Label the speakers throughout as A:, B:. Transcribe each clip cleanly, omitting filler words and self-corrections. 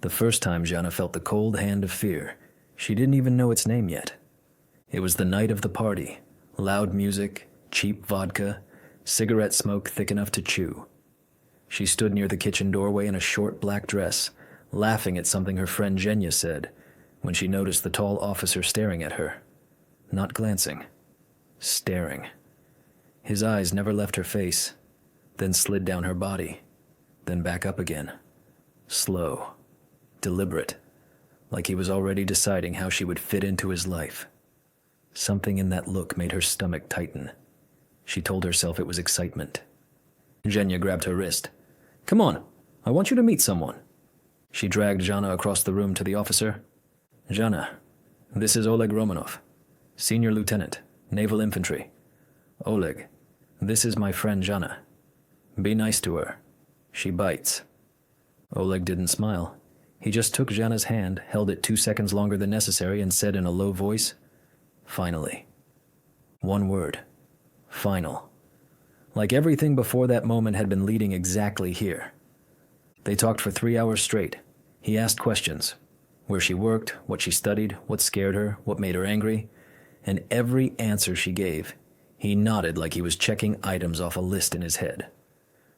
A: The first time Zhanna felt the cold hand of fear, she didn't even know its name yet. It was the night of the party. Loud music, cheap vodka, cigarette smoke thick enough to chew. She stood near the kitchen doorway in a short black dress, laughing at something her friend Zhanna said, when she noticed the tall officer staring at her. Not glancing. Staring. His eyes never left her face, then slid down her body, then back up again. Slow. Deliberate. Like he was already deciding how she would fit into his life. Something in that look made her stomach tighten. She told herself it was excitement. Zhanna grabbed her wrist. "Come on, I want you to meet someone." She dragged Zhanna across the room to the officer. "Zhanna, this is Oleg Romanov, Senior Lieutenant, Naval Infantry. Oleg, this is my friend Zhanna. Be nice to her. She bites." Oleg didn't smile. He just took Zhanna's hand, held it 2 seconds longer than necessary, and said in a low voice, "Finally." One word. Final. Like everything before that moment had been leading exactly here. They talked for 3 hours straight. He asked questions. Where she worked, what she studied, what scared her, what made her angry. And every answer she gave, he nodded like he was checking items off a list in his head.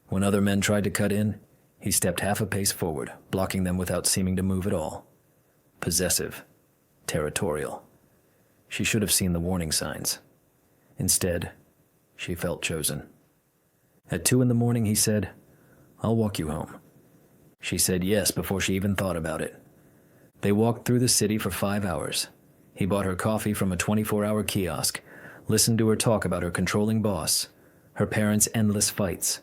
A: When other men tried to cut in, he stepped half a pace forward, blocking them without seeming to move at all. Possessive. Territorial. She should have seen the warning signs. Instead, she felt chosen. At 2 a.m, he said, "I'll walk you home." She said yes before she even thought about it. They walked through the city for 5 hours. He bought her coffee from a 24-hour kiosk, listened to her talk about her controlling boss, her parents' endless fights,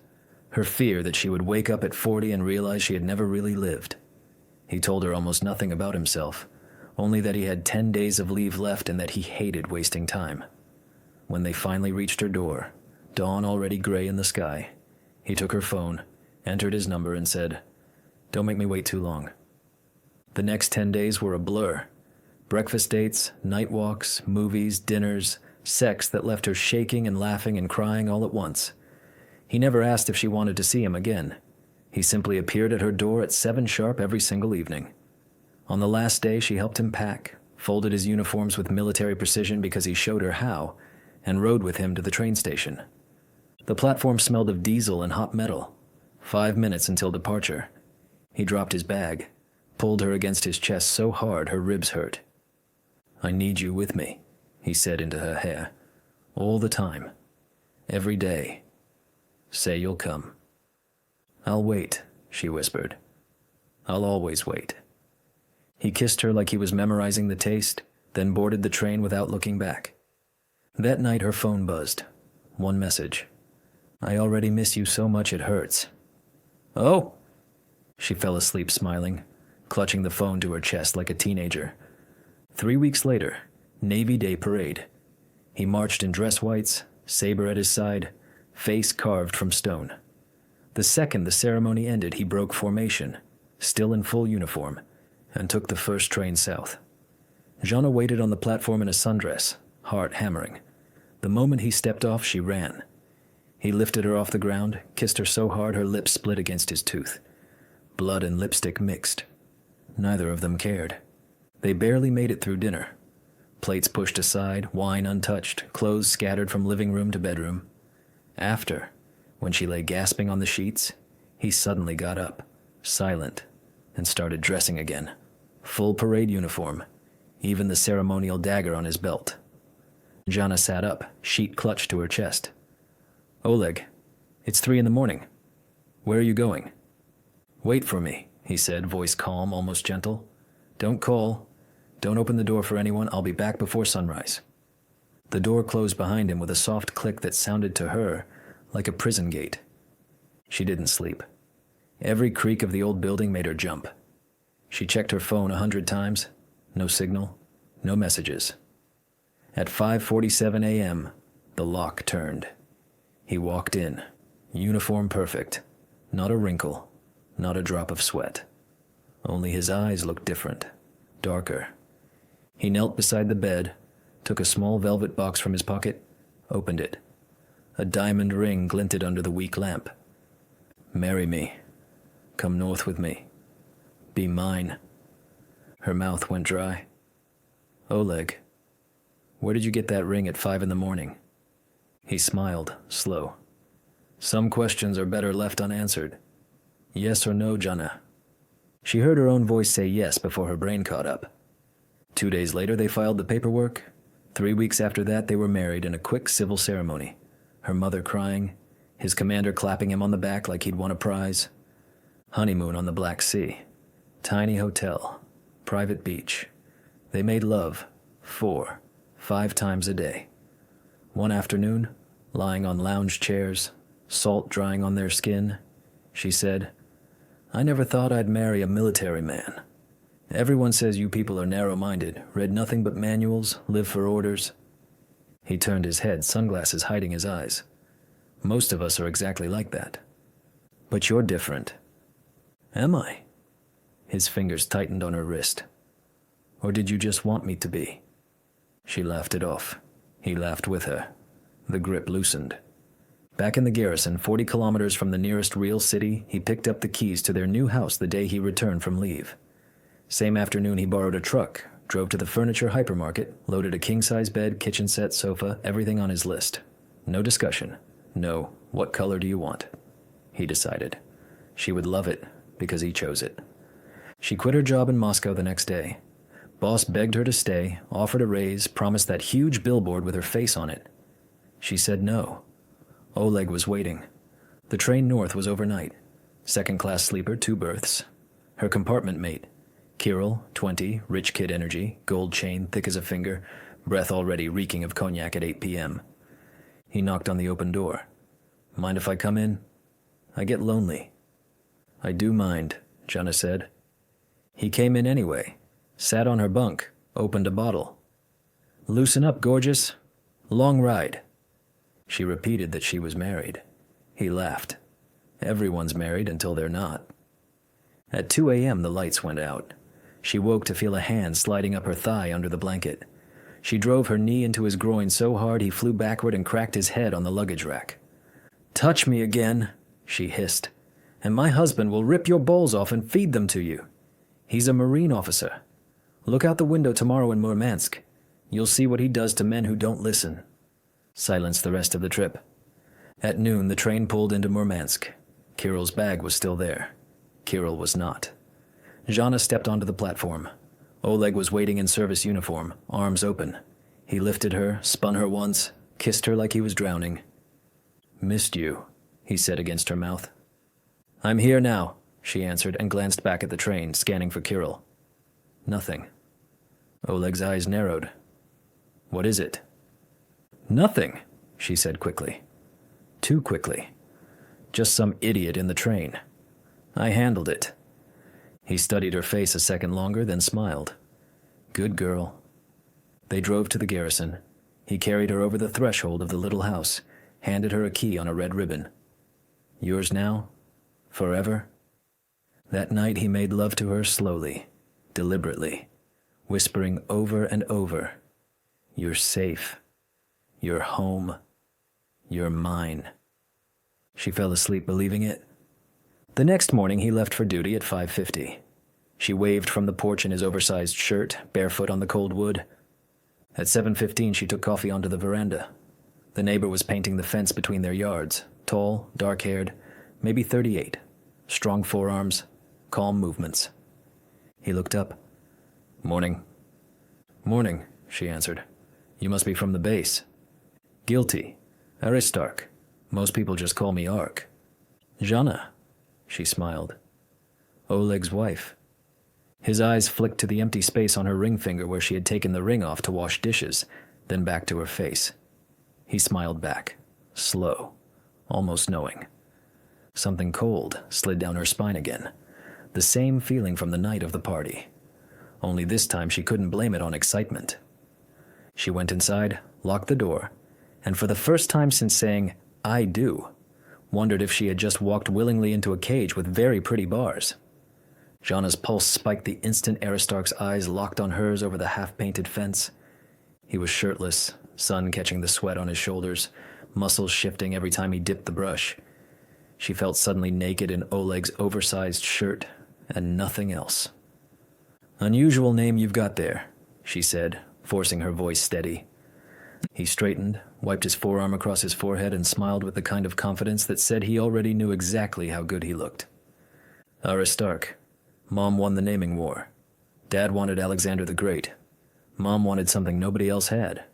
A: her fear that she would wake up at 40 and realize she had never really lived. He told her almost nothing about himself, only that he had 10 days of leave left and that he hated wasting time. When they finally reached her door, dawn already gray in the sky, he took her phone, entered his number, and said, "Don't make me wait too long." The next 10 days were a blur. Breakfast dates, night walks, movies, dinners, sex that left her shaking and laughing and crying all at once. He never asked if she wanted to see him again. He simply appeared at her door at 7 sharp every single evening. On the last day, she helped him pack, folded his uniforms with military precision because he showed her how, and rode with him to the train station. The platform smelled of diesel and hot metal. 5 minutes until departure. He dropped his bag, pulled her against his chest so hard her ribs hurt. "I need you with me," he said into her hair. "All the time. Every day. Say you'll come." "I'll wait," she whispered. "I'll always wait." He kissed her like he was memorizing the taste, then boarded the train without looking back. That night her phone buzzed. One message. "I already miss you so much it hurts." "Oh!" She fell asleep smiling, clutching the phone to her chest like a teenager. 3 weeks later, Navy Day parade. He marched in dress whites, saber at his side, face carved from stone. The second the ceremony ended, he broke formation, still in full uniform, and took the first train south. Zhanna waited on the platform in a sundress, heart hammering. The moment he stepped off, she ran. He lifted her off the ground, kissed her so hard her lips split against his tooth. Blood and lipstick mixed. Neither of them cared. They barely made it through dinner. Plates pushed aside, wine untouched, clothes scattered from living room to bedroom. After, when she lay gasping on the sheets, he suddenly got up, silent, and started dressing again. Full parade uniform, even the ceremonial dagger on his belt. Zhanna sat up, sheet clutched to her chest. "Oleg, it's 3 a.m. Where are you going?" "Wait for me," he said, voice calm, almost gentle. "Don't call. Don't open the door for anyone. I'll be back before sunrise." The door closed behind him with a soft click that sounded to her like a prison gate. She didn't sleep. Every creak of the old building made her jump. She checked her phone 100 times. No signal, no messages. At 5:47 a.m., the lock turned. He walked in, uniform perfect, not a wrinkle, not a drop of sweat. Only his eyes looked different, darker. He knelt beside the bed, took a small velvet box from his pocket, opened it. A diamond ring glinted under the weak lamp. "Marry me. Come north with me. Be mine. Her mouth went dry. Oleg, where did you get that ring at 5 in the morning? He smiled, slow. Some questions are better left unanswered. Yes or no, Zhanna? She heard her own voice say yes before her brain caught up. 2 days later, they filed the paperwork. 3 weeks after that, they were married in a quick civil ceremony. Her mother crying, his commander clapping him on the back like he'd won a prize. Honeymoon on the Black Sea. Tiny hotel. Private beach. They made love 4, 5 times a day. One afternoon, lying on lounge chairs, salt drying on their skin, she said, I never thought I'd marry a military man. Everyone says you people are narrow-minded, read nothing but manuals, live for orders. He turned his head, sunglasses hiding his eyes. Most of us are exactly like that. But you're different. Am I? His fingers tightened on her wrist. Or did you just want me to be? She laughed it off. He laughed with her. The grip loosened. Back in the garrison, 40 kilometers from the nearest real city, he picked up the keys to their new house the day he returned from leave. Same afternoon, he borrowed a truck, drove to the furniture hypermarket, loaded a king-size bed, kitchen set, sofa, everything on his list. No discussion. No, what color do you want? He decided. She would love it, because he chose it. She quit her job in Moscow the next day. Boss begged her to stay, offered a raise, promised that huge billboard with her face on it. She said no. Oleg was waiting. The train north was overnight. Second-class sleeper, 2 berths. Her compartment mate, Kirill, 20, rich kid energy, gold chain, thick as a finger, breath already reeking of cognac at 8 p.m. He knocked on the open door. Mind if I come in? I get lonely. I do mind, Zhanna said. He came in anyway, sat on her bunk, opened a bottle. Loosen up, gorgeous. Long ride. She repeated that she was married. He laughed. Everyone's married until they're not. At 2 a.m. the lights went out. She woke to feel a hand sliding up her thigh under the blanket. She drove her knee into his groin so hard he flew backward and cracked his head on the luggage rack. Touch me again, she hissed, and my husband will rip your balls off and feed them to you. He's a Marine officer. Look out the window tomorrow in Murmansk. You'll see what he does to men who don't listen. Silence the rest of the trip. At noon, the train pulled into Murmansk. Kirill's bag was still there. Kirill was not. Zhanna stepped onto the platform. Oleg was waiting in service uniform, arms open. He lifted her, spun her once, kissed her like he was drowning. Missed you, he said against her mouth. I'm here now, she answered and glanced back at the train, scanning for Kirill. Nothing. Oleg's eyes narrowed. What is it? Nothing, she said quickly. Too quickly. Just some idiot in the train. I handled it. He studied her face a second longer, then smiled. Good girl. They drove to the garrison. He carried her over the threshold of the little house, handed her a key on a red ribbon. Yours now? Forever? That night he made love to her slowly, deliberately, whispering over and over, You're safe. You're home. You're mine. She fell asleep believing it. The next morning he left for duty at 5:50. She waved from the porch in his oversized shirt, barefoot on the cold wood. At 7:15 she took coffee onto the veranda. The neighbor was painting the fence between their yards, tall, dark-haired, maybe 38, strong forearms, calm movements. He looked up. Morning. Morning, she answered. You must be from the base. Guilty. Aristarch. Most people just call me Ark. Zhanna, she smiled. Oleg's wife. His eyes flicked to the empty space on her ring finger where she had taken the ring off to wash dishes, then back to her face. He smiled back, slow, almost knowing. Something cold slid down her spine again, the same feeling from the night of the party. Only this time she couldn't blame it on excitement. She went inside, locked the door, and for the first time since saying, I do, wondered if she had just walked willingly into a cage with very pretty bars. Zhanna's pulse spiked the instant Aristarch's eyes locked on hers over the half-painted fence. He was shirtless, sun catching the sweat on his shoulders, muscles shifting every time he dipped the brush. She felt suddenly naked in Oleg's oversized shirt, and nothing else. "Unusual name you've got there," she said, forcing her voice steady. He straightened, wiped his forearm across his forehead, and smiled with the kind of confidence that said he already knew exactly how good he looked. "Aristarch. Mom won the naming war. Dad wanted Alexander the Great. Mom wanted something nobody else had.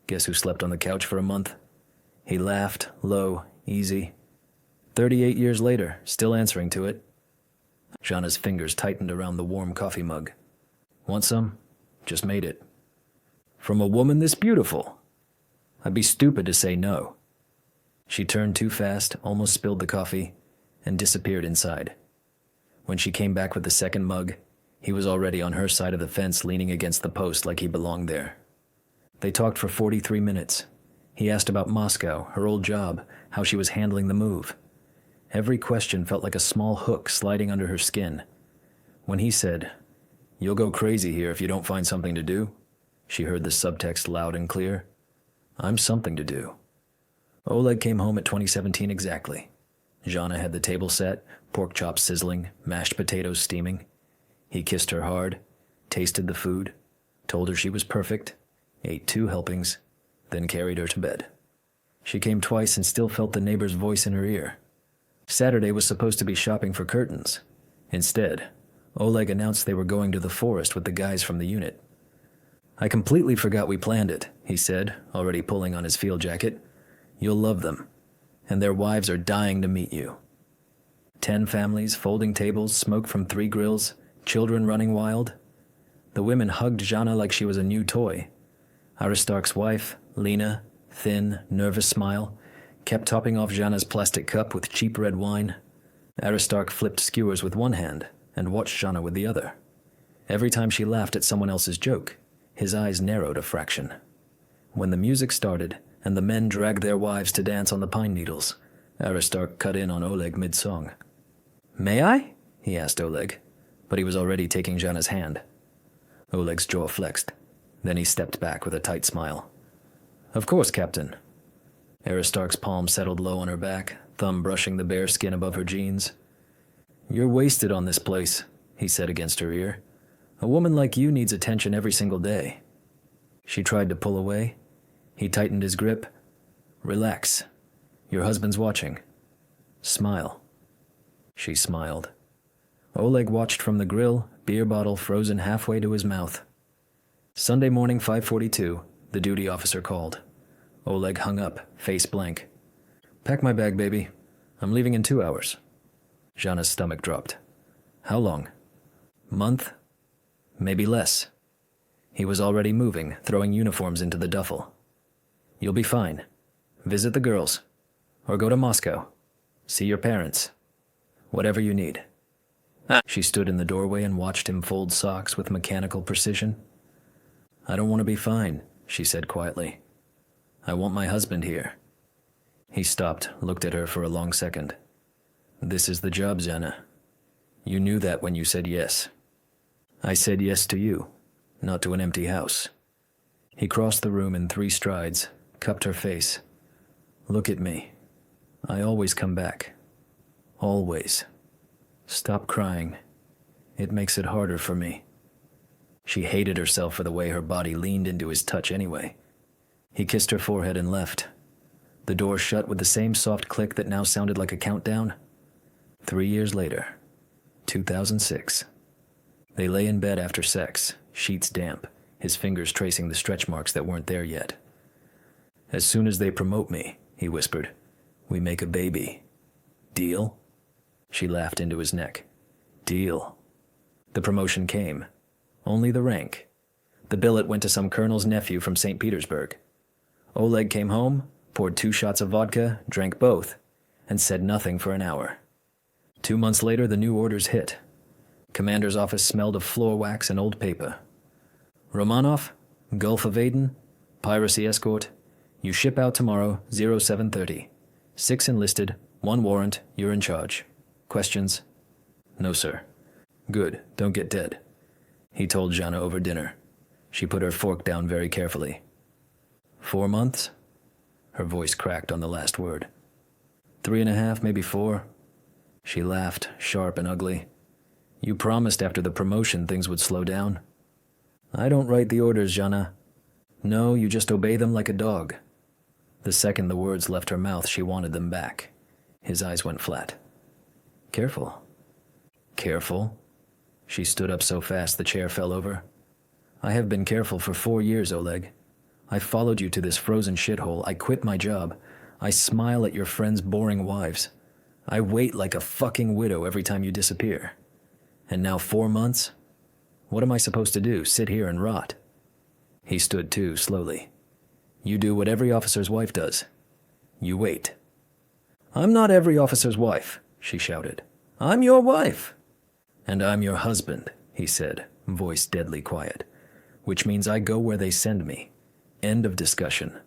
A: Guess who slept on the couch for a month?" He laughed, low, easy. 38 years later, still answering to it. Zhanna's fingers tightened around the warm coffee mug. "Want some? Just made it." "From a woman this beautiful? I'd be stupid to say no." She turned too fast, almost spilled the coffee, and disappeared inside. When she came back with the second mug, he was already on her side of the fence, leaning against the post like he belonged there. They talked for 43 minutes. He asked about Moscow, her old job, how she was handling the move. Every question felt like a small hook sliding under her skin. When he said, "You'll go crazy here if you don't find something to do," she heard the subtext loud and clear. "I'm something to do." Oleg came home at 2017 exactly. Zhanna had the table set, pork chops sizzling, mashed potatoes steaming. He kissed her hard, tasted the food, told her she was perfect, ate 2 helpings, then carried her to bed. She came twice and still felt the neighbor's voice in her ear. Saturday was supposed to be shopping for curtains. Instead, Oleg announced they were going to the forest with the guys from the unit. "I completely forgot we planned it," he said, already pulling on his field jacket. "You'll love them, and their wives are dying to meet you." 10 families, folding tables, smoke from 3 grills, children running wild. The women hugged Zhanna like she was a new toy. Aristarch's wife, Lena, thin, nervous smile, kept topping off Zhanna's plastic cup with cheap red wine. Aristarch flipped skewers with one hand and watched Zhanna with the other. Every time she laughed at someone else's joke, his eyes narrowed a fraction. When the music started and the men dragged their wives to dance on the pine needles, Aristarch cut in on Oleg mid-song. "May I?" he asked Oleg, but he was already taking Zhanna's hand. Oleg's jaw flexed. Then he stepped back with a tight smile. "Of course, Captain." Aristarch's palm settled low on her back, thumb brushing the bare skin above her jeans. "You're wasted on this place," he said against her ear. "A woman like you needs attention every single day." She tried to pull away. He tightened his grip. "Relax. Your husband's watching. Smile." She smiled. Oleg watched from the grill, beer bottle frozen halfway to his mouth. Sunday morning, 5:42, the duty officer called. Oleg hung up, face blank. "Pack my bag, baby. I'm leaving in 2 hours." Zhanna's stomach dropped. "How long?" "Month? Maybe less." He was already moving, throwing uniforms into the duffel. "You'll be fine. Visit the girls. Or go to Moscow. See your parents. Whatever you need." She stood in the doorway and watched him fold socks with mechanical precision. "I don't want to be fine," she said quietly. "I want my husband here." He stopped, looked at her for a long second. "This is the job, Zhanna. You knew that when you said yes." "I said yes to you, not to an empty house." He crossed the room in 3 strides, cupped her face. "Look at me. I always come back. Always. Stop crying. It makes it harder for me." She hated herself for the way her body leaned into his touch anyway. He kissed her forehead and left. The door shut with the same soft click that now sounded like a countdown. 3 years later, 2006. They lay in bed after sex, sheets damp, his fingers tracing the stretch marks that weren't there yet. "As soon as they promote me," he whispered, "we make a baby. Deal?" She laughed into his neck. "Deal." The promotion came. Only the rank. The billet went to some colonel's nephew from St. Petersburg. Oleg came home, poured 2 shots of vodka, drank both, and said nothing for an hour. 2 months later, the new orders hit. Commander's office smelled of floor wax and old paper. "Romanov, Gulf of Aden, piracy escort. You ship out tomorrow, 0730. 6 enlisted, 1 warrant, you're in charge. Questions?" "No, sir." "Good, don't get dead," he told Zhanna over dinner. She put her fork down very carefully. 4 months? Her voice cracked on the last word. 3.5, maybe 4. She laughed, sharp and ugly. You promised after the promotion things would slow down. I don't write the orders, Zhanna. No, you just obey them like a dog. The second the words left her mouth, she wanted them back. His eyes went flat. Careful. Careful? She stood up so fast the chair fell over. I have been careful for 4 years, Oleg. I followed you to this frozen shithole. I quit my job. I smile at your friends' boring wives. I wait like a fucking widow every time you disappear. And now 4 months? What am I supposed to do, sit here and rot? He stood too, slowly. You do what every officer's wife does. You wait. I'm not every officer's wife, she shouted. I'm your wife. And I'm your husband, he said, voice deadly quiet. Which means I go where they send me. End of discussion.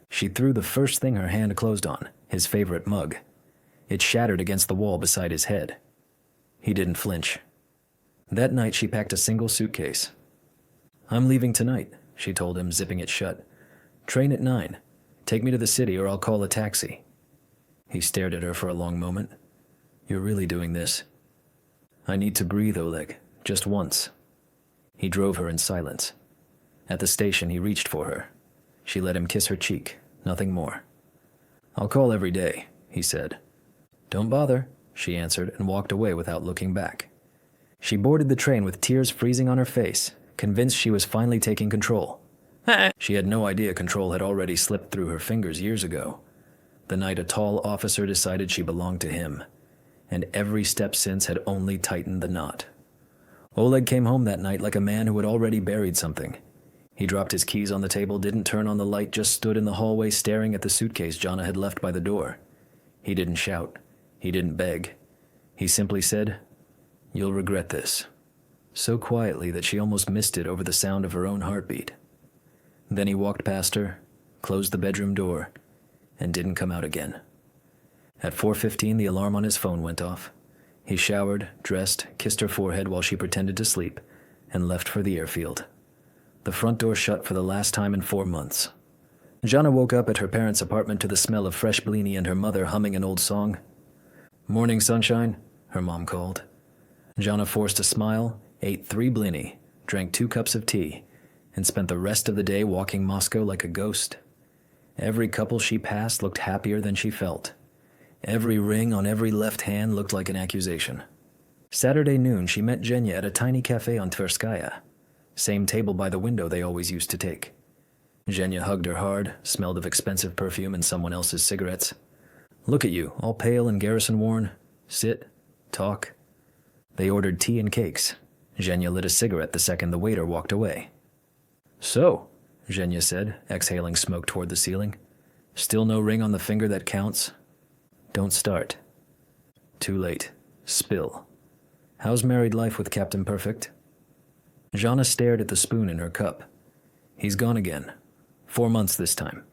A: She threw the first thing her hand closed on, his favorite mug. It shattered against the wall beside his head. He didn't flinch. That night she packed a single suitcase. I'm leaving tonight, she told him, zipping it shut. Train at 9. Take me to the city or I'll call a taxi. He stared at her for a long moment. You're really doing this? I need to breathe, Oleg. Just once. He drove her in silence. At the station, he reached for her. She let him kiss her cheek, nothing more. I'll call every day, he said. Don't bother, she answered and walked away without looking back. She boarded the train with tears freezing on her face, convinced she was finally taking control. She had no idea control had already slipped through her fingers years ago. The night a tall officer decided she belonged to him, and every step since had only tightened the knot. Oleg came home that night like a man who had already buried something. He dropped his keys on the table, didn't turn on the light, just stood in the hallway staring at the suitcase Zhanna had left by the door. He didn't shout. He didn't beg. He simply said, You'll regret this. So quietly that she almost missed it over the sound of her own heartbeat. Then he walked past her, closed the bedroom door, and didn't come out again. At 4:15, the alarm on his phone went off. He showered, dressed, kissed her forehead while she pretended to sleep, and left for the airfield. The front door shut for the last time in 4 months. Zhanna woke up at her parents' apartment to the smell of fresh blini and her mother humming an old song. Morning, sunshine, her mom called. Zhanna forced a smile, ate 3 blini, drank 2 cups of tea, and spent the rest of the day walking Moscow like a ghost. Every couple she passed looked happier than she felt. Every ring on every left hand looked like an accusation. Saturday noon, she met Zhenya at a tiny cafe on Tverskaya. Same table by the window they always used to take. Zhenya hugged her hard, smelled of expensive perfume and someone else's cigarettes. Look at you, all pale and garrison-worn. Sit, talk. They ordered tea and cakes. Zhenya lit a cigarette the second the waiter walked away. So, Zhenya said, exhaling smoke toward the ceiling. Still no ring on the finger that counts? Don't start. Too late. Spill. How's married life with Captain Perfect? Zhanna stared at the spoon in her cup. He's gone again. 4 months this time.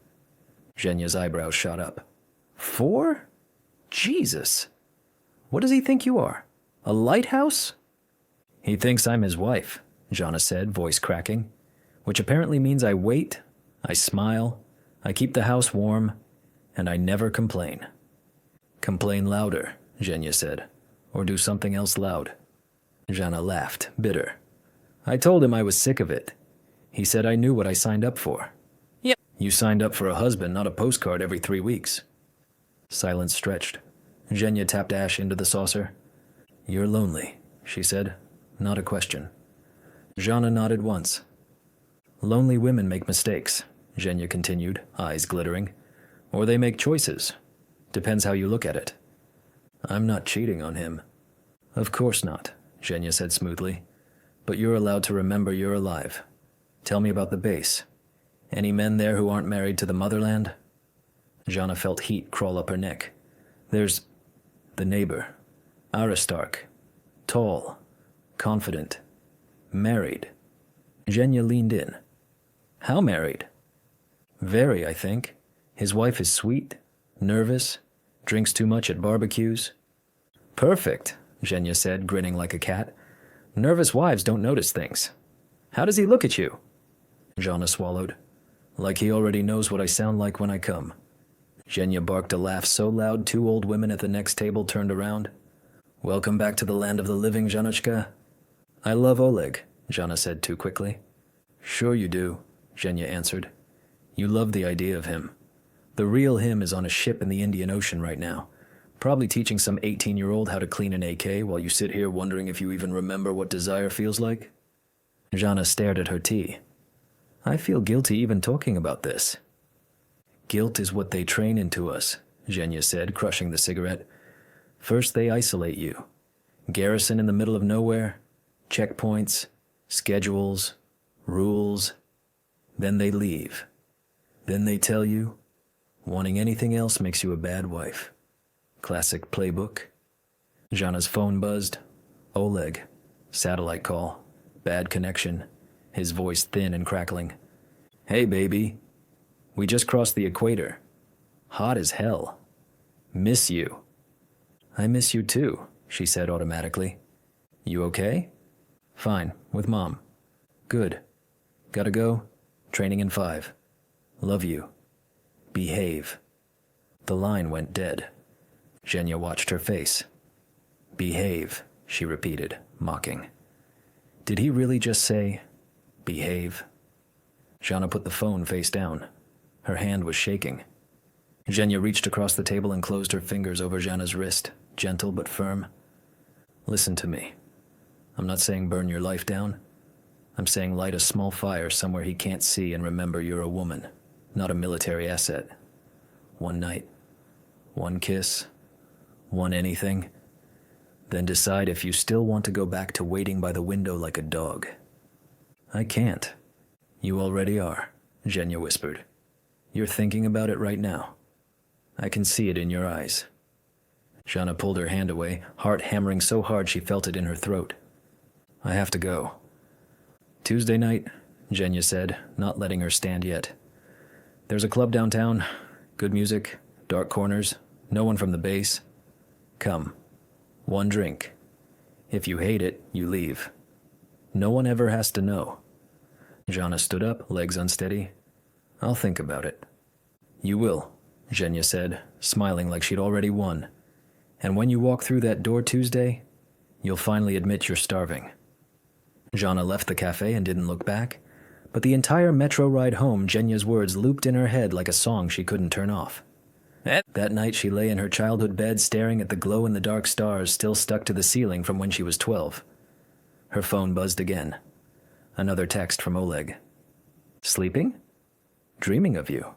A: Zhenya's eyebrows shot up. 4? Jesus. What does he think you are? A lighthouse? He thinks I'm his wife, Zhanna said, voice cracking. Which apparently means I wait, I smile, I keep the house warm, and I never complain. Complain louder, Zhenya said, or do something else loud. Zhanna laughed, bitter. I told him I was sick of it. He said I knew what I signed up for. Yep. You signed up for a husband, not a postcard every 3 weeks. Silence stretched. Zhenya tapped ash into the saucer. You're lonely, she said, not a question. Zhanna nodded once. Lonely women make mistakes, Zhenya continued, eyes glittering. Or they make choices. Depends how you look at it. I'm not cheating on him. Of course not, Zhenya said smoothly. But you're allowed to remember you're alive. Tell me about the base. Any men there who aren't married to the motherland? Zhanna felt heat crawl up her neck. There's the neighbor. Aristarch. Tall. Confident. Married. Zhenya leaned in. How married? Very, I think. His wife is sweet, nervous, drinks too much at barbecues. Perfect, Zhenya said, grinning like a cat. Nervous wives don't notice things. How does he look at you? Zhanna swallowed. Like he already knows what I sound like when I come. Zhenya barked a laugh so loud 2 old women at the next table turned around. Welcome back to the land of the living, Zhannushka. I love Oleg, Zhanna said too quickly. Sure you do, Zhenya answered. You love the idea of him. The real him is on a ship in the Indian Ocean right now, probably teaching some 18-year-old how to clean an AK while you sit here wondering if you even remember what desire feels like. Zhanna stared at her tea. I feel guilty even talking about this. Guilt is what they train into us, Zhenya said, crushing the cigarette. First they isolate you. Garrison in the middle of nowhere, checkpoints, schedules, rules. Then they leave. Then they tell you, wanting anything else makes you a bad wife. Classic playbook. Zhanna's phone buzzed. Oleg. Satellite call. Bad connection. His voice thin and crackling. Hey, baby. We just crossed the equator. Hot as hell. Miss you. I miss you too, she said automatically. You okay? Fine, with Mom. Good. Gotta go. Training in 5. Love you. Behave. The line went dead. Zhenya watched her face. Behave, she repeated, mocking. Did he really just say, behave? Zhanna put the phone face down. Her hand was shaking. Zhenya reached across the table and closed her fingers over Zhanna's wrist, gentle but firm. Listen to me. I'm not saying burn your life down. I'm saying light a small fire somewhere he can't see and remember you're a woman, not a military asset. One night, one kiss, one anything. Then decide if you still want to go back to waiting by the window like a dog. I can't. You already are, Zhenya whispered. You're thinking about it right now. I can see it in your eyes. Zhanna pulled her hand away, heart hammering so hard she felt it in her throat. I have to go. Tuesday night, Zhenya said, not letting her stand yet. There's a club downtown, good music, dark corners, no one from the base. Come. One drink. If you hate it, you leave. No one ever has to know. Zhanna stood up, legs unsteady. I'll think about it. You will, Zhenya said, smiling like she'd already won. And when you walk through that door Tuesday, you'll finally admit you're starving. Zhanna left the cafe and didn't look back, but the entire metro ride home, Zhenya's words looped in her head like a song she couldn't turn off. That night she lay in her childhood bed staring at the glow-in-the-dark stars still stuck to the ceiling from when she was 12. Her phone buzzed again. Another text from Oleg. Sleeping? Dreaming of you.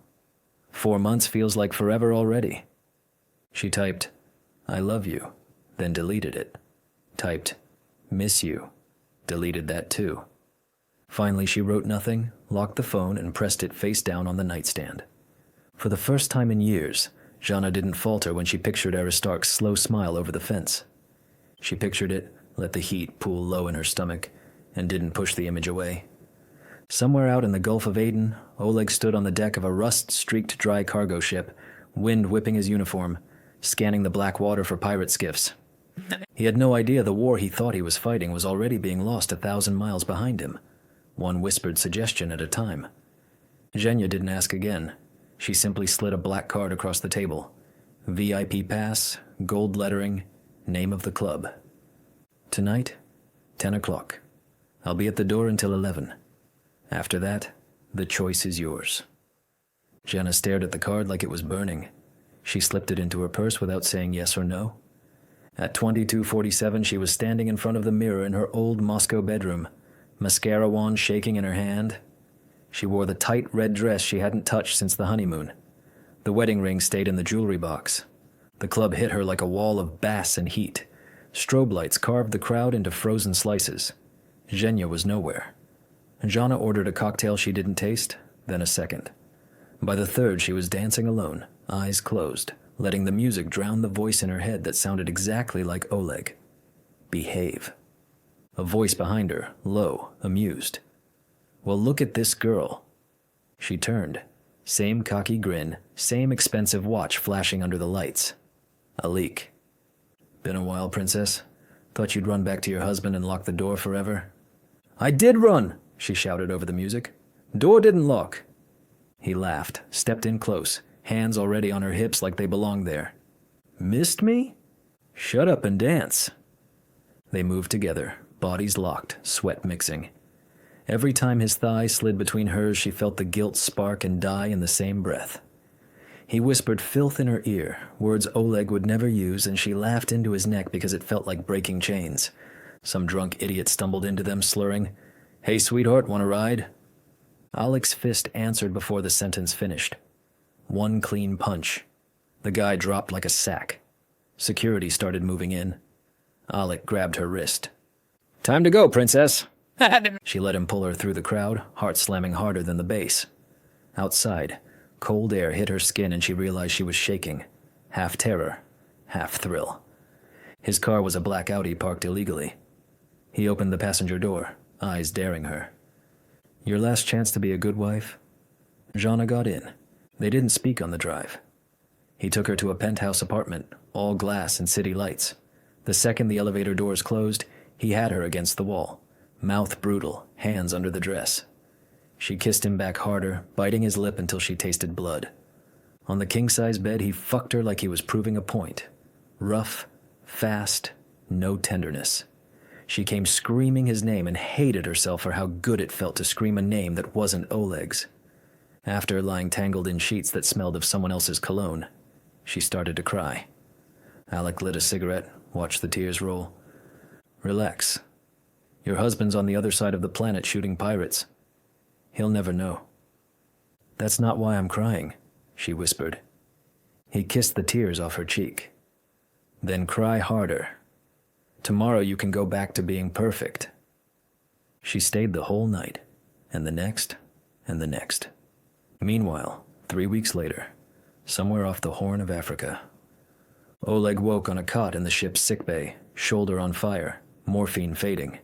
A: 4 months feels like forever already. She typed, I love you, then deleted it. Typed, miss you. Deleted that too. Finally she wrote nothing, locked the phone, and pressed it face down on the nightstand. For the first time in years, Zhanna didn't falter when she pictured Aristarch's slow smile over the fence. She pictured it, let the heat pool low in her stomach, and didn't push the image away. Somewhere out in the Gulf of Aden, Oleg stood on the deck of a rust-streaked dry cargo ship, wind whipping his uniform, scanning the black water for pirate skiffs. He had no idea the war he thought he was fighting was already being lost 1,000 miles behind him, one whispered suggestion at a time. Zhenya didn't ask again. She simply slid a black card across the table. VIP pass, gold lettering, name of the club. Tonight, 10 o'clock. I'll be at the door until 11. After that, the choice is yours. Zhanna stared at the card like it was burning. She slipped it into her purse without saying yes or no. At 22:47, she was standing in front of the mirror in her old Moscow bedroom, mascara wand shaking in her hand. She wore the tight red dress she hadn't touched since the honeymoon. The wedding ring stayed in the jewelry box. The club hit her like a wall of bass and heat. Strobe lights carved the crowd into frozen slices. Zhenya was nowhere. Zhanna ordered a cocktail she didn't taste, then a second. By the third, she was dancing alone, eyes closed, letting the music drown the voice in her head that sounded exactly like Oleg. Behave. A voice behind her, low, amused. Well, look at this girl. She turned. Same cocky grin, same expensive watch flashing under the lights. A leak. Been a while, princess. Thought you'd run back to your husband and lock the door forever. I did run, she shouted over the music. Door didn't lock. He laughed, stepped in close, hands already on her hips like they belonged there. Missed me? Shut up and dance. They moved together, bodies locked, sweat mixing. Every time his thigh slid between hers, she felt the guilt spark and die in the same breath. He whispered filth in her ear, words Oleg would never use, and she laughed into his neck because it felt like breaking chains. Some drunk idiot stumbled into them, slurring, "Hey, sweetheart, want a ride?" Oleg's fist answered before the sentence finished. One clean punch. The guy dropped like a sack. Security started moving in. Oleg grabbed her wrist. "Time to go, princess." She let him pull her through the crowd, heart slamming harder than the bass. Outside, cold air hit her skin and she realized she was shaking. Half terror, half thrill. His car was a black Audi parked illegally. He opened the passenger door, eyes daring her. "Your last chance to be a good wife?" Zhanna got in. They didn't speak on the drive. He took her to a penthouse apartment, all glass and city lights. The second the elevator doors closed, he had her against the wall. Mouth brutal, hands under the dress. She kissed him back harder, biting his lip until she tasted blood. On the king-size bed, he fucked her like he was proving a point. Rough, fast, no tenderness. She came screaming his name and hated herself for how good it felt to scream a name that wasn't Oleg's. After lying tangled in sheets that smelled of someone else's cologne, she started to cry. Alec lit a cigarette, watched the tears roll. "Relax. Your husband's on the other side of the planet shooting pirates. He'll never know." "That's not why I'm crying," she whispered. He kissed the tears off her cheek. "Then cry harder. Tomorrow you can go back to being perfect." She stayed the whole night, and the next, and the next. Meanwhile, 3 weeks later, somewhere off the Horn of Africa, Oleg woke on a cot in the ship's sickbay, shoulder on fire, morphine fading.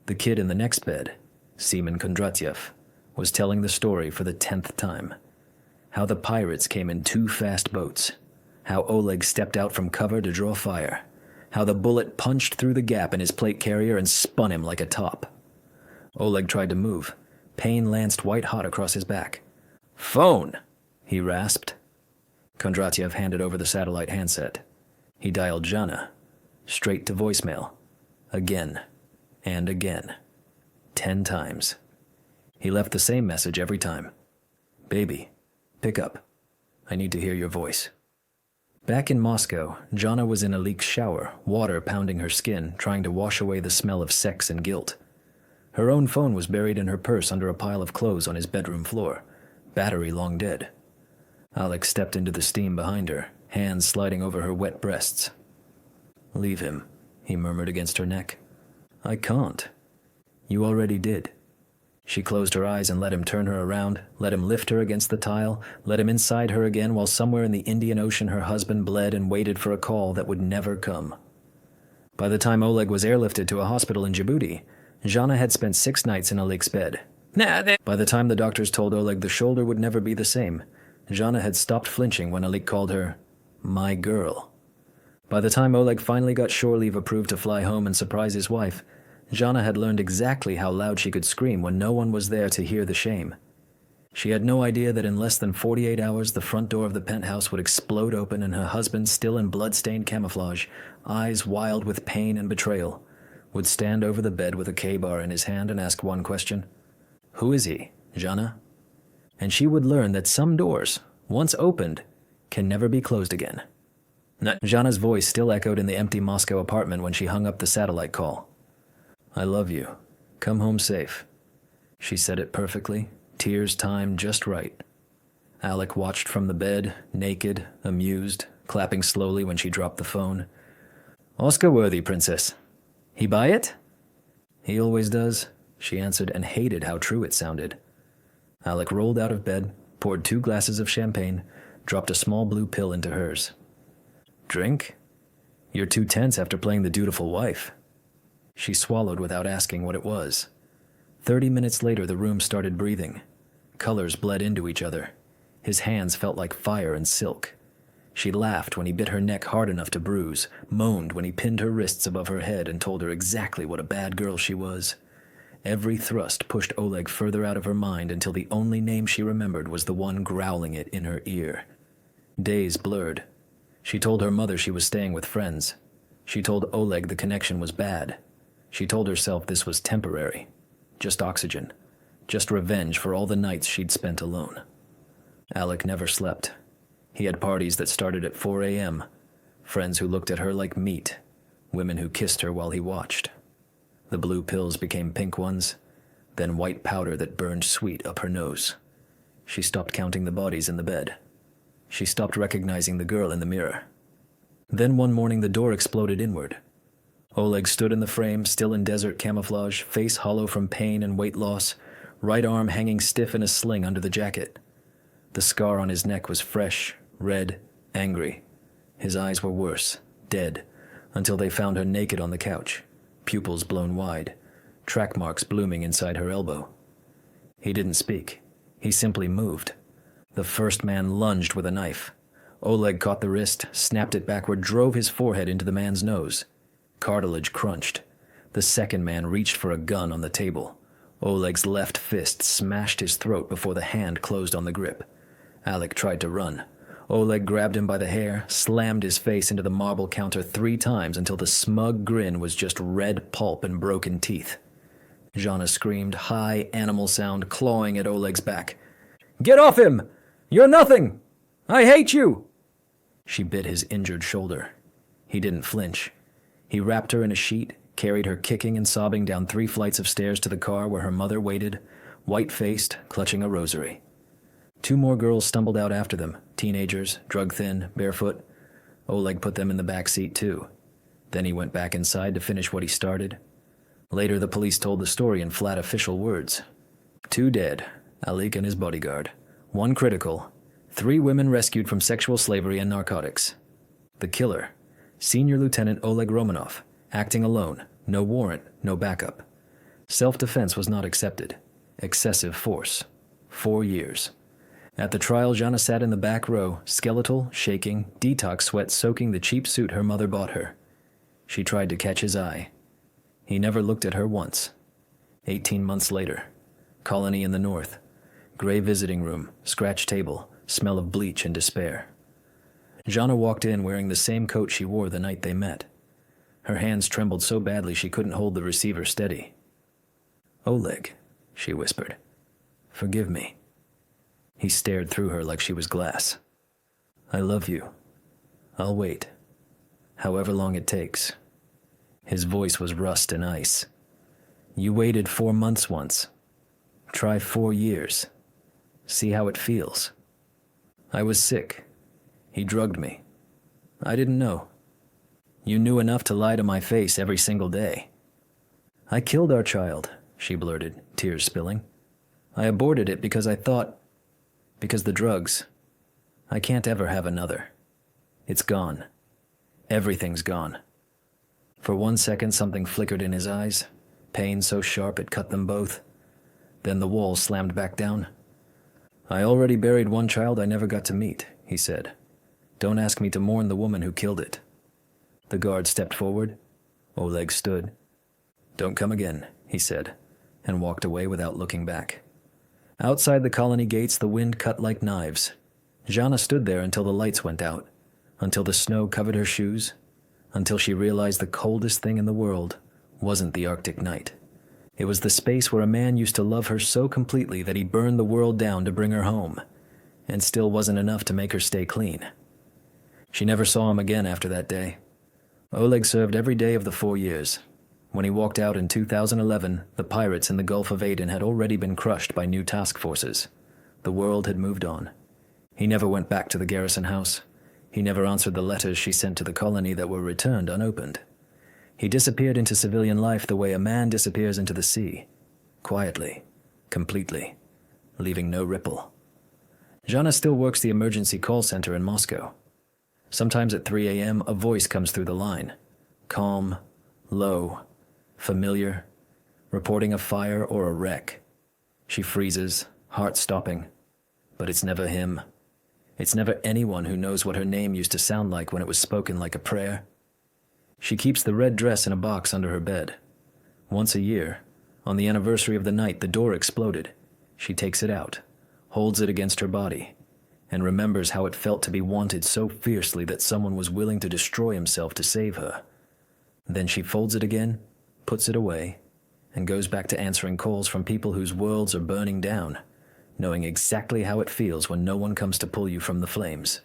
A: The kid in the next bed, Seaman Kondratyev, was telling the story for the 10th time. How the pirates came in 2 fast boats. How Oleg stepped out from cover to draw fire. How the bullet punched through the gap in his plate carrier and spun him like a top. Oleg tried to move. Pain lanced white-hot across his back. "Phone!" he rasped. Kondratyev handed over the satellite handset. He dialed Zhanna, straight to voicemail. Again and again. 10 times. He left the same message every time. "Baby, pick up. I need to hear your voice." Back in Moscow, Zhanna was in Oleg's shower, water pounding her skin, trying to wash away the smell of sex and guilt. Her own phone was buried in her purse under a pile of clothes on his bedroom floor. Battery long dead. Alex stepped into the steam behind her, hands sliding over her wet breasts. "Leave him," he murmured against her neck. "I can't." "You already did." She closed her eyes and let him turn her around, let him lift her against the tile, let him inside her again while somewhere in the Indian Ocean her husband bled and waited for a call that would never come. By the time Oleg was airlifted to a hospital in Djibouti, Zhanna had spent 6 nights in Oleg's bed. By the time the doctors told Oleg the shoulder would never be the same, Zhanna had stopped flinching when Oleg called her, "my girl." By the time Oleg finally got shore leave approved to fly home and surprise his wife, Zhanna had learned exactly how loud she could scream when no one was there to hear the shame. She had no idea that in less than 48 hours the front door of the penthouse would explode open and her husband, still in blood-stained camouflage, eyes wild with pain and betrayal, would stand over the bed with a K-bar in his hand and ask one question. "Who is he, Zhanna?" And she would learn that some doors, once opened, can never be closed again. Zhanna's voice still echoed in the empty Moscow apartment when she hung up the satellite call. "I love you. Come home safe." She said it perfectly, tears timed just right. Alec watched from the bed, naked, amused, clapping slowly when she dropped the phone. "Oscar-worthy, princess. He buy it?" "He always does," she answered, and hated how true it sounded. Alec rolled out of bed, poured 2 glasses of champagne, dropped a small blue pill into hers. "Drink? You're too tense after playing the dutiful wife." She swallowed without asking what it was. 30 minutes later, the room started breathing. Colors bled into each other. His hands felt like fire and silk. She laughed when he bit her neck hard enough to bruise, moaned when he pinned her wrists above her head and told her exactly what a bad girl she was. Every thrust pushed Oleg further out of her mind until the only name she remembered was the one growling it in her ear. Days blurred. She told her mother she was staying with friends. She told Oleg the connection was bad. She told herself this was temporary. Just oxygen. Just revenge for all the nights she'd spent alone. Alec never slept. He had parties that started at 4 a.m., friends who looked at her like meat, women who kissed her while he watched. The blue pills became pink ones, then white powder that burned sweet up her nose. She stopped counting the bodies in the bed. She stopped recognizing the girl in the mirror. Then one morning the door exploded inward. Oleg stood in the frame, still in desert camouflage, face hollow from pain and weight loss, right arm hanging stiff in a sling under the jacket. The scar on his neck was fresh, red, angry. His eyes were worse, dead, until they found her naked on the couch, pupils blown wide, track marks blooming inside her elbow. He didn't speak. He simply moved. The first man lunged with a knife. Oleg caught the wrist, snapped it backward, drove his forehead into the man's nose. Cartilage crunched. The second man reached for a gun on the table. Oleg's left fist smashed his throat before the hand closed on the grip. Alec tried to run. Oleg grabbed him by the hair, slammed his face into the marble counter 3 times until the smug grin was just red pulp and broken teeth. Zhanna screamed, high animal sound, clawing at Oleg's back. "Get off him! You're nothing! I hate you!" She bit his injured shoulder. He didn't flinch. He wrapped her in a sheet, carried her kicking and sobbing down 3 flights of stairs to the car where her mother waited, white-faced, clutching a rosary. 2 more girls stumbled out after them, teenagers, drug-thin, barefoot. Oleg put them in the back seat too. Then he went back inside to finish what he started. Later, the police told the story in flat official words. 2 dead, Alec and his bodyguard. 1 critical. 3 women rescued from sexual slavery and narcotics. The killer, Senior Lieutenant Oleg Romanov, acting alone, no warrant, no backup. Self-defense was not accepted. Excessive force. 4 years. At the trial, Zhanna sat in the back row, skeletal, shaking, detox sweat soaking the cheap suit her mother bought her. She tried to catch his eye. He never looked at her once. 18 months later. Colony in the north. Gray visiting room, scratch table, smell of bleach and despair. Zhanna walked in wearing the same coat she wore the night they met. Her hands trembled so badly she couldn't hold the receiver steady. "Oleg," she whispered. "Forgive me." He stared through her like she was glass. "I love you. I'll wait. However long it takes." His voice was rust and ice. "You waited 4 months once. Try 4 years. See how it feels." "I was sick. He drugged me. I didn't know. You knew enough to lie to my face every single day." "I killed our child," she blurted, tears spilling. "I aborted it because the drugs. I can't ever have another. It's gone. Everything's gone." For 1 second, something flickered in his eyes, pain so sharp it cut them both. Then the wall slammed back down. "I already buried 1 child I never got to meet," he said. "Don't ask me to mourn the woman who killed it." The guard stepped forward. Oleg stood. "Don't come again," he said, and walked away without looking back. Outside the colony gates, the wind cut like knives. Zhanna stood there until the lights went out, until the snow covered her shoes, until she realized the coldest thing in the world wasn't the Arctic night. It was the space where a man used to love her so completely that he burned the world down to bring her home, and still wasn't enough to make her stay clean. She never saw him again after that day. Oleg served every day of the 4 years. When he walked out in 2011, the pirates in the Gulf of Aden had already been crushed by new task forces. The world had moved on. He never went back to the garrison house. He never answered the letters she sent to the colony that were returned unopened. He disappeared into civilian life the way a man disappears into the sea, quietly, completely, leaving no ripple. Zhanna still works the emergency call center in Moscow. Sometimes at 3 a.m., a voice comes through the line. Calm, low, familiar, reporting a fire or a wreck. She freezes, heart stopping. But it's never him. It's never anyone who knows what her name used to sound like when it was spoken like a prayer. She keeps the red dress in a box under her bed. Once a year, on the anniversary of the night the door exploded, she takes it out, holds it against her body, and remembers how it felt to be wanted so fiercely that someone was willing to destroy himself to save her. Then she folds it again, puts it away, and goes back to answering calls from people whose worlds are burning down, knowing exactly how it feels when no one comes to pull you from the flames.